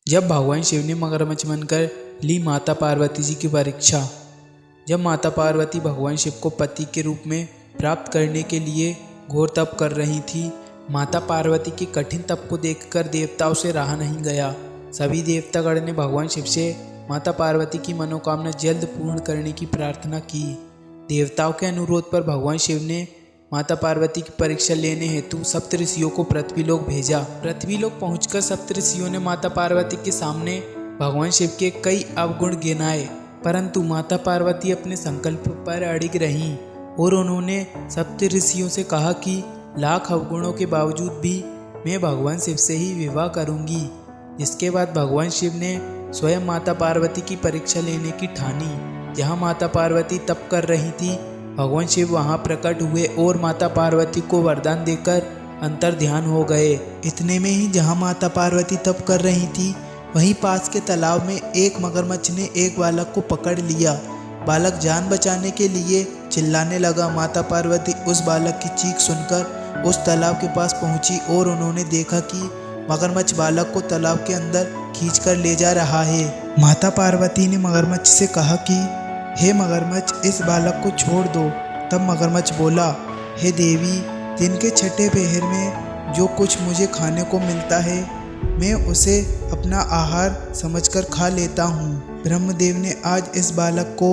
जब भगवान शिव ने मगरमच्छ बनकर ली माता पार्वती जी की परीक्षा। जब माता पार्वती भगवान शिव को पति के रूप में प्राप्त करने के लिए घोर तप कर रही थी, माता पार्वती के कठिन तप को देखकर देवताओं से रहा नहीं गया। सभी देवतागण ने भगवान शिव से माता पार्वती की मनोकामना जल्द पूर्ण करने की प्रार्थना की। देवताओं के अनुरोध पर भगवान शिव ने माता पार्वती की परीक्षा लेने हेतु सप्तऋषियों को पृथ्वीलोक भेजा। पृथ्वीलोक पहुंचकर सप्तऋषियों ने माता पार्वती के सामने भगवान शिव के कई अवगुण गिनाए, परंतु माता पार्वती अपने संकल्प पर अड़िग रहीं और उन्होंने सप्तऋषियों से कहा कि लाख अवगुणों के बावजूद भी मैं भगवान शिव से ही विवाह करूंगी। जिसके बाद भगवान शिव ने स्वयं माता पार्वती की परीक्षा लेने की ठानी। जहाँ माता पार्वती तप कर रही थी, भगवान शिव वहां प्रकट हुए और माता पार्वती को वरदान देकर अंतर ध्यान हो गए। इतने में ही जहां माता पार्वती तप कर रही थी, वहीं पास के तालाब में एक मगरमच्छ ने एक बालक को पकड़ लिया। बालक जान बचाने के लिए चिल्लाने लगा। माता पार्वती उस बालक की चीख सुनकर उस तालाब के पास पहुंची और उन्होंने देखा कि मगरमच्छ बालक को तालाब के अंदर खींचकर ले जा रहा है। माता पार्वती ने मगरमच्छ से कहा कि हे मगरमच्छ, इस बालक को छोड़ दो। तब मगरमच्छ बोला, हे देवी, दिन के छठे पहर में जो कुछ मुझे खाने को मिलता है, मैं उसे अपना आहार समझकर खा लेता हूँ। ब्रह्मदेव ने आज इस बालक को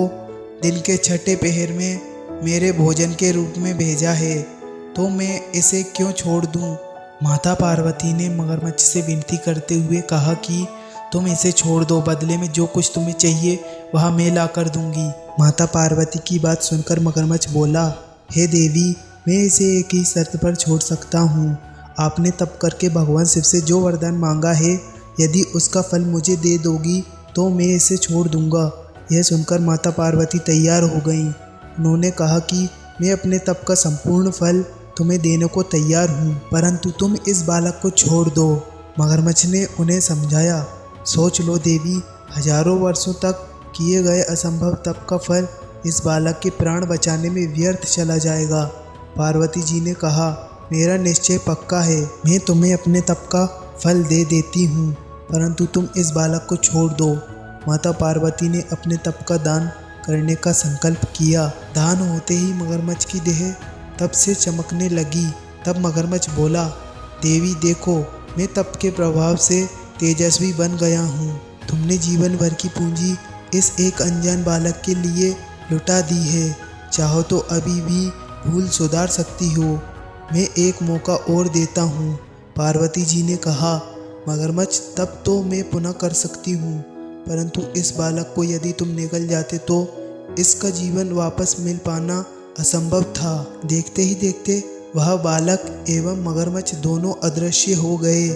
दिन के छठे पहर में मेरे भोजन के रूप में भेजा है, तो मैं इसे क्यों छोड़ दूँ। माता पार्वती ने मगरमच्छ से विनती करते हुए कहा कि तुम इसे छोड़ दो, बदले में जो कुछ तुम्हें चाहिए वह मैं ला कर दूंगी। माता पार्वती की बात सुनकर मगरमच्छ बोला, हे देवी, मैं इसे एक ही शर्त पर छोड़ सकता हूँ। आपने तप करके भगवान शिव से जो वरदान मांगा है, यदि उसका फल मुझे दे दोगी तो मैं इसे छोड़ दूंगा। यह सुनकर माता पार्वती तैयार हो गईं। उन्होंने कहा कि मैं अपने तप का संपूर्ण फल तुम्हें देने को तैयार हूँ, परंतु तुम इस बालक को छोड़ दो। मगरमच्छ ने उन्हें समझाया, सोच लो देवी, हजारों वर्षों तक किए गए असंभव तप का फल इस बालक के प्राण बचाने में व्यर्थ चला जाएगा। पार्वती जी ने कहा, मेरा निश्चय पक्का है, मैं तुम्हें अपने तप का फल दे देती हूँ, परंतु तुम इस बालक को छोड़ दो। माता पार्वती ने अपने तप का दान करने का संकल्प किया। दान होते ही मगरमच्छ की देह तप से चमकने लगी। तब मगरमच्छ बोला, देवी देखो, मैं तप के प्रभाव से तेजस्वी बन गया हूँ। तुमने जीवन भर की पूंजी इस एक अनजान बालक के लिए लुटा दी है। चाहो तो अभी भी भूल सुधार सकती हो। मैं एक मौका और देता हूँ। पार्वती जी ने कहा, मगरमच्छ, तब तो मैं पुनः कर सकती हूँ, परंतु इस बालक को यदि तुम निगल जाते तो इसका जीवन वापस मिल पाना असंभव था। देखते ही देखते वह बालक एवं मगरमच्छ दोनों अदृश्य हो गए।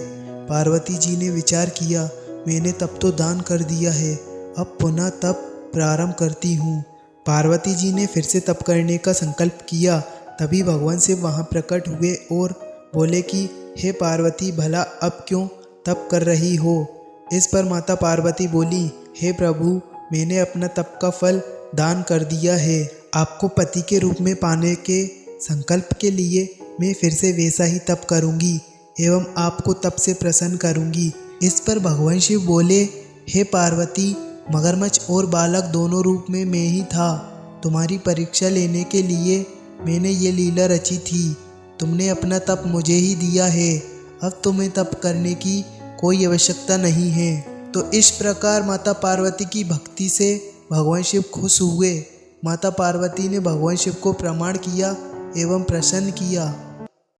पार्वती जी ने विचार किया, मैंने तप तो दान कर दिया है, अब पुनः तप प्रारंभ करती हूँ। पार्वती जी ने फिर से तप करने का संकल्प किया। तभी भगवान शिव वहाँ प्रकट हुए और बोले कि हे पार्वती, भला अब क्यों तप कर रही हो। इस पर माता पार्वती बोली, हे प्रभु, मैंने अपना तप का फल दान कर दिया है। आपको पति के रूप में पाने के संकल्प के लिए मैं फिर से वैसा ही तप करूँगी एवं आपको तप से प्रसन्न करूँगी। इस पर भगवान शिव बोले, हे पार्वती, मगरमच्छ और बालक दोनों रूप में मैं ही था। तुम्हारी परीक्षा लेने के लिए मैंने ये लीला रची थी। तुमने अपना तप मुझे ही दिया है, अब तुम्हें तप करने की कोई आवश्यकता नहीं है। तो इस प्रकार माता पार्वती की भक्ति से भगवान शिव खुश हुए। माता पार्वती ने भगवान शिव को प्रणाम किया एवं प्रसन्न किया।